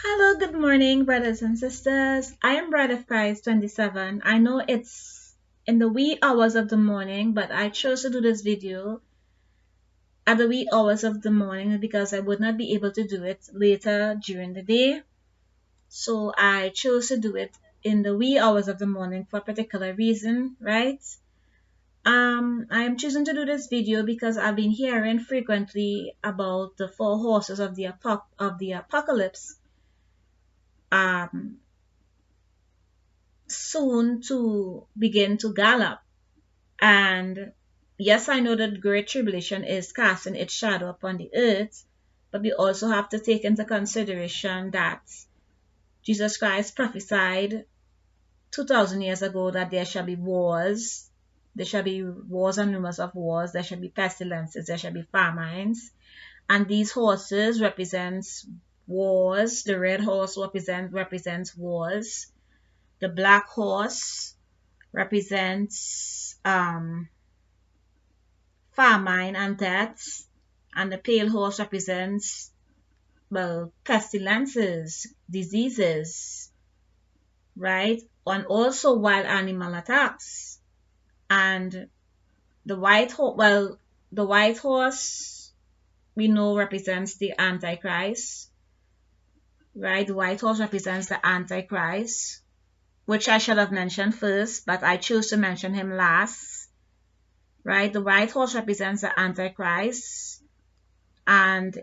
Hello, good morning, brothers and sisters. I am Bride of Christ 27. I know it's in the wee hours of the morning, but I chose to do this video at the wee hours of the morning because I would not be able to do it later during the day. So I chose to do it in the wee hours of the morning for a particular reason, right? I am choosing to do this video because I've been hearing frequently about the four horses of the apocalypse. Soon to begin to gallop. And yes, I know that great tribulation is casting its shadow upon the earth, but we also have to take into consideration that Jesus Christ prophesied 2,000 years ago that there shall be wars. There shall be wars and rumors of wars. There shall be pestilences. There shall be famines. And these horses represents wars. The red horse represents wars. The black horse represents famine and death, and the pale horse represents, well, pestilences, diseases, right? And also wild animal attacks. And the white horse we know represents the Antichrist, right? The white horse represents the Antichrist, which I should have mentioned first, but I chose to mention him last, right? The white horse represents the Antichrist, and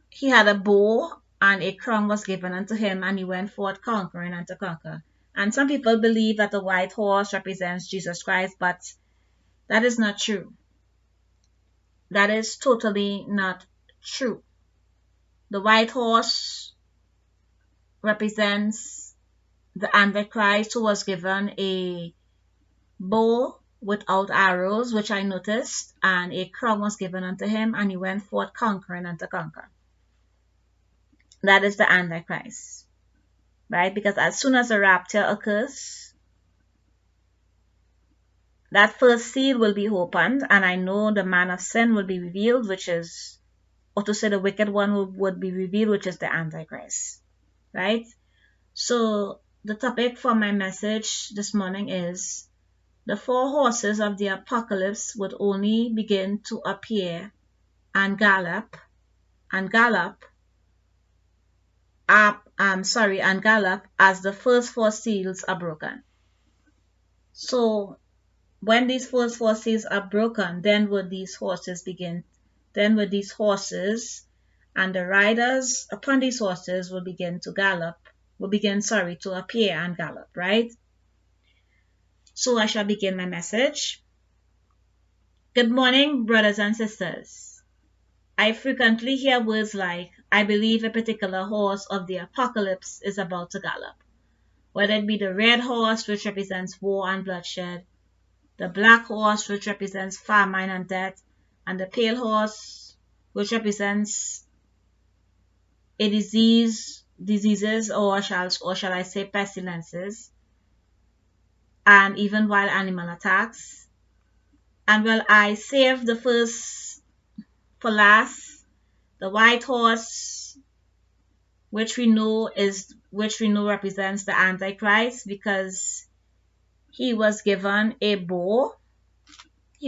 he had a bow, and a crown was given unto him, and he went forth conquering and to conquer. And some people believe that the white horse represents Jesus Christ, but that is not true. That is totally not true. The white horse represents the Antichrist, who was given a bow without arrows, which I noticed, and a crown was given unto him, and he went forth conquering and to conquer. That is the Antichrist, right? Because as soon as the rapture occurs, that first seal will be opened, and I know the man of sin will be revealed, which is, or to say the wicked one would be revealed, which is the Antichrist, right? So the topic for my message this morning is the four horses of the apocalypse would only begin to appear and gallop as the first four seals are broken. So when these first four seals are broken, then would these horses and the riders upon these horses will begin to appear and gallop, right? So I shall begin my message. Good morning, brothers and sisters. I frequently hear words like, I believe a particular horse of the apocalypse is about to gallop. Whether it be the red horse, which represents war and bloodshed, the black horse, which represents famine and death, and the pale horse, which represents a diseases, or shall I say pestilences, and even wild animal attacks. And well, I saved the first for last, the white horse, which we know represents the Antichrist, because he was given a bow. He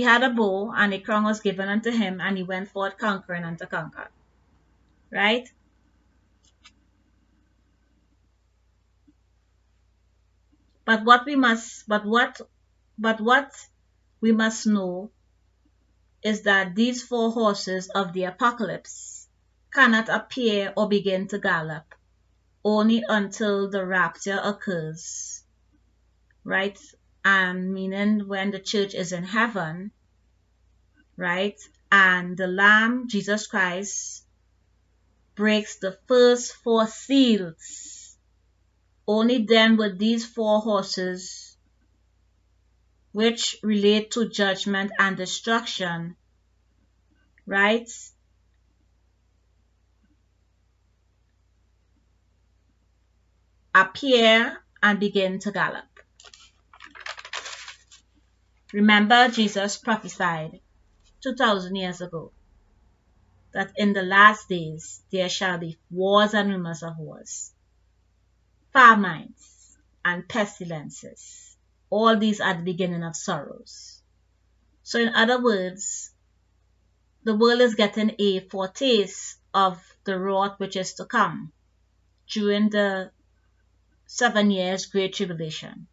had a bow, and a crown was given unto him, and he went forth conquering and to conquer. Right? But what we must know is that these four horses of the apocalypse cannot appear or begin to gallop only until the rapture occurs, right? And meaning when the church is in heaven, right? And the Lamb, Jesus Christ, breaks the first four seals. Only then would these four horses, which relate to judgment and destruction, right, appear and begin to gallop. Remember, Jesus prophesied 2,000 years ago, that in the last days there shall be wars and rumors of wars, famines and pestilences. All these are the beginning of sorrows. So in other words, the world is getting a foretaste of the wrath which is to come during the 7 years Great Tribulation.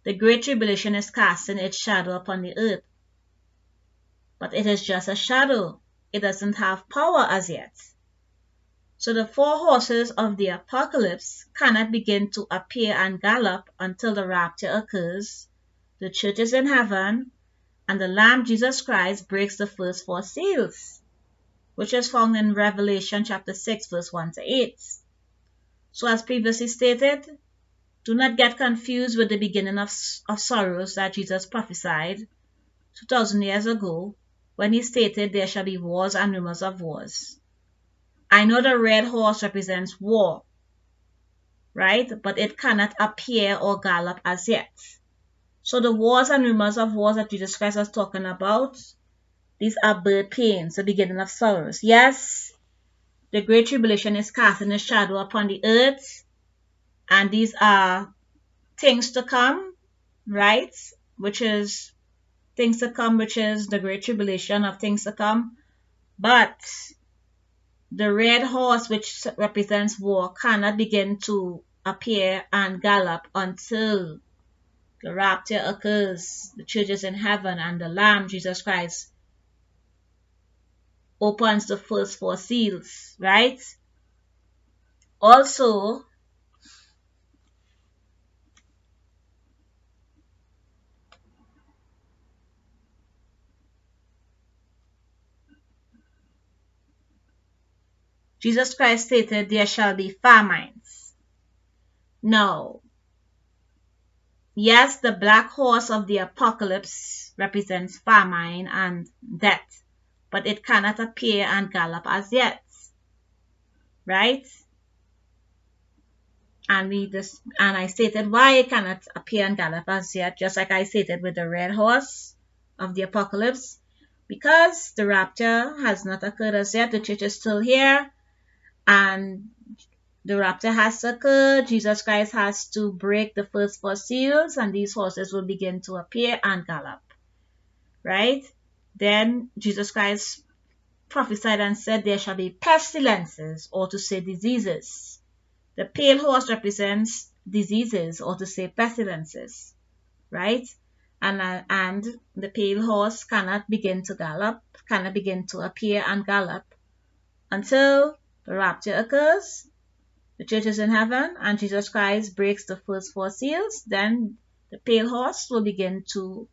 The Great Tribulation is casting its shadow upon the earth, but it is just a shadow. It doesn't have power as yet. So the 4 horses of the Apocalypse cannot begin to appear and gallop until the rapture occurs, the church is in heaven, and the Lamb Jesus Christ breaks the first 4 seals, which is found in Revelation chapter 6 verse 1 to 8. So as previously stated, do not get confused with the beginning of sorrows that Jesus prophesied 2,000 years ago when he stated there shall be wars and rumors of wars. I know the red horse represents war, right? But it cannot appear or gallop as yet. So the wars and rumors of wars that Jesus Christ was talking about, these are birth pains, the beginning of sorrows. Yes, the Great Tribulation is casting a shadow upon the earth, and these are things to come, right? Which is things to come, which is the Great Tribulation of things to come. But the red horse, which represents war, cannot begin to appear and gallop until the rapture occurs, the church is in heaven, and the Lamb, Jesus Christ, opens the first 4 seals, right? Also, Jesus Christ stated there shall be famines. Now, yes, the black horse of the Apocalypse represents famine and death, but it cannot appear and gallop as yet, right? And I stated why it cannot appear and gallop as yet, just like I stated with the red horse of the Apocalypse, because the rapture has not occurred as yet. The church is still here, and the rapture has to occur. Jesus Christ has to break the first 4 seals, and these horses will begin to appear and gallop, right? Then Jesus Christ prophesied and said there shall be pestilences, or to say diseases. The pale horse represents diseases, or to say pestilences, right? And the pale horse cannot begin to gallop, cannot begin to appear and gallop until the rapture occurs. The church is in heaven, and Jesus Christ breaks the first 4 seals. Then the pale horse will begin to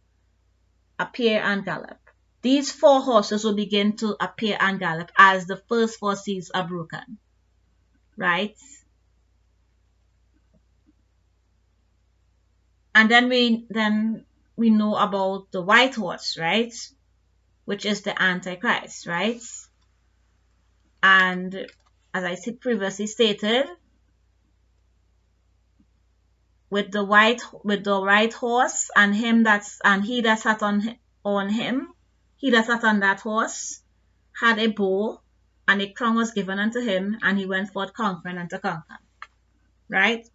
appear and gallop. These 4 horses will begin to appear and gallop as the first 4 seals are broken, right? And then we know about the white horse, right? Which is the Antichrist, right? And as I previously stated, with the white horse and he that sat on him, he that sat on that horse had a bow, and a crown was given unto him, and he went forth conquering and to conquer, right?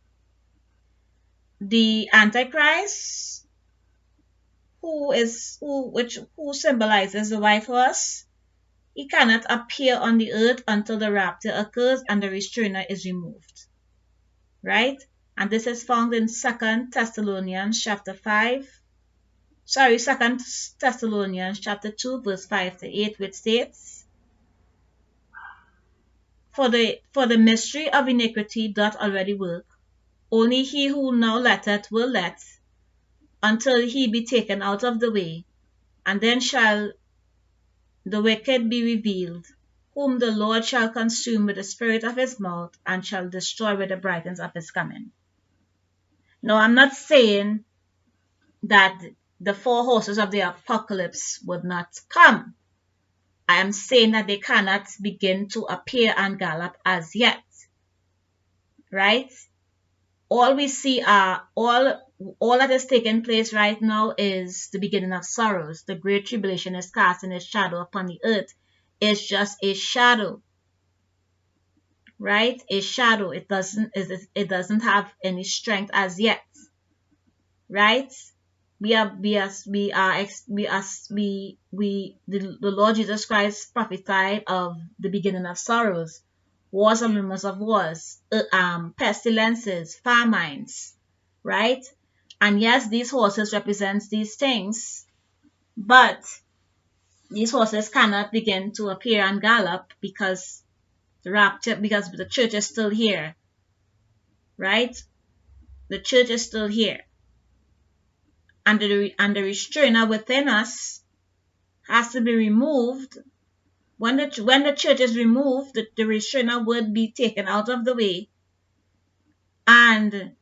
The Antichrist, who symbolizes the white horse, he cannot appear on the earth until the rapture occurs and the restrainer is removed, right? And this is found in 2 Thessalonians chapter 2 verse 5 to 8, which states, For the mystery of iniquity doth already work. Only he who now letteth will let, until he be taken out of the way, and then shall the wicked be revealed, whom the Lord shall consume with the spirit of his mouth, and shall destroy with the brightness of his coming. Now, I'm not saying that the 4 horses of the Apocalypse would not come. I am saying that they cannot begin to appear and gallop as yet, right? All we see are all all that is taking place right now is the beginning of sorrows. The great tribulation is casting its shadow upon the earth. It's just a shadow, right? A shadow. It doesn't have any strength as yet, right? The Lord Jesus Christ prophesied of the beginning of sorrows, wars and rumors of wars, pestilences, famines, right? And yes, these horses represent these things, but these horses cannot begin to appear and gallop because the church is still here, right? The church is still here. And the restrainer within us has to be removed. When the church is removed, the restrainer would be taken out of the way, and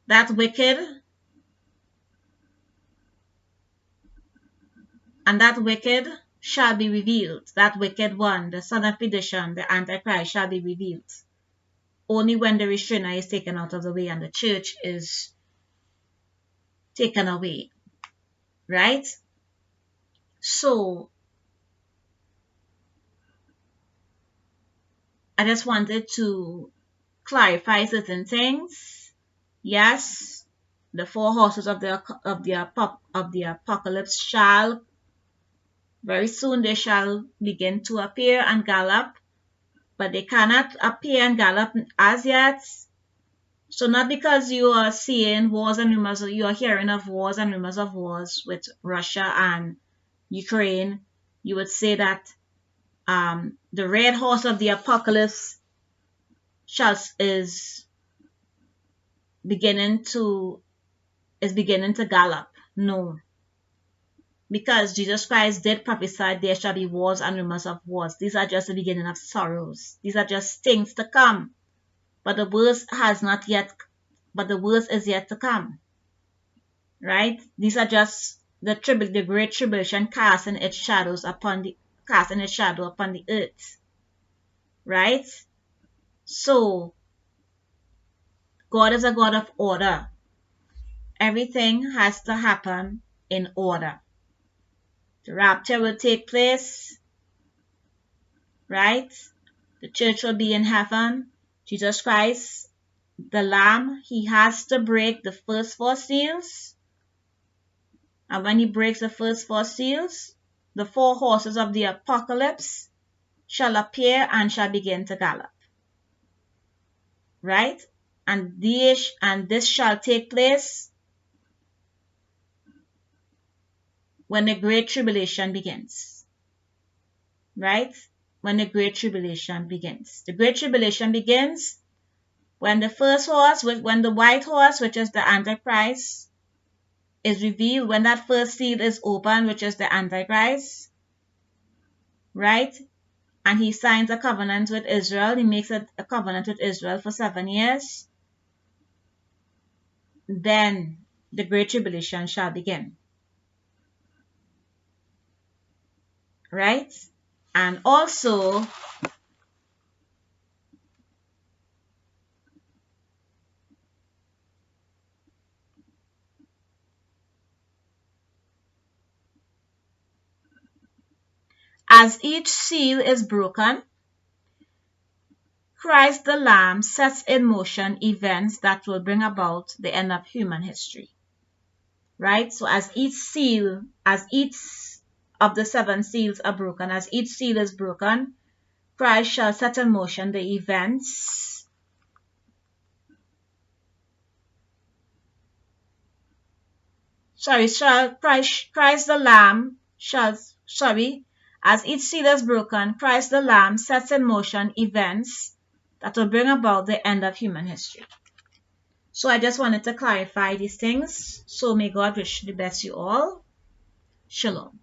that wicked shall be revealed. That wicked one, the son of perdition, the Antichrist, shall be revealed. Only when the restrainer is taken out of the way and the church is taken away, right? So I just wanted to clarify certain things. Yes, the four horses of the apocalypse shall very soon they shall begin to appear and gallop, but they cannot appear and gallop as yet. So not because you are seeing wars and rumors, you are hearing of wars and rumors of wars with Russia and Ukraine, you would say that the red horse of the apocalypse is beginning to gallop. No, because Jesus Christ did prophesy there shall be wars and rumors of wars. These are just the beginning of sorrows. These are just things to come. But the worst is yet to come. Right? These are just the great tribulation casting its shadow upon the earth. Right? So God is a God of order. Everything has to happen in order. The rapture will take place, right? The church will be in heaven. Jesus Christ, the Lamb, he has to break the first four seals. And when he breaks the first four seals, the four horses of the apocalypse shall appear and shall begin to gallop. Right? And this shall take place when the great tribulation begins. Right? When the great tribulation begins. The great tribulation begins when the white horse, which is the Antichrist, is revealed, when that first seal is opened, which is the Antichrist, right? And he signs a covenant with Israel. He makes a covenant with Israel for 7 years. Then the great tribulation shall begin. Right? And also, as each seal is broken, Christ the Lamb sets in motion events that will bring about the end of human history. Right? So as each of the 7 seals are broken, as each seal is broken, Christ shall set in motion the events Christ the Lamb as each seal is broken, Christ the Lamb sets in motion events that will bring about the end of human history. So I just wanted to clarify these things. So may God richly bless you all. Shalom.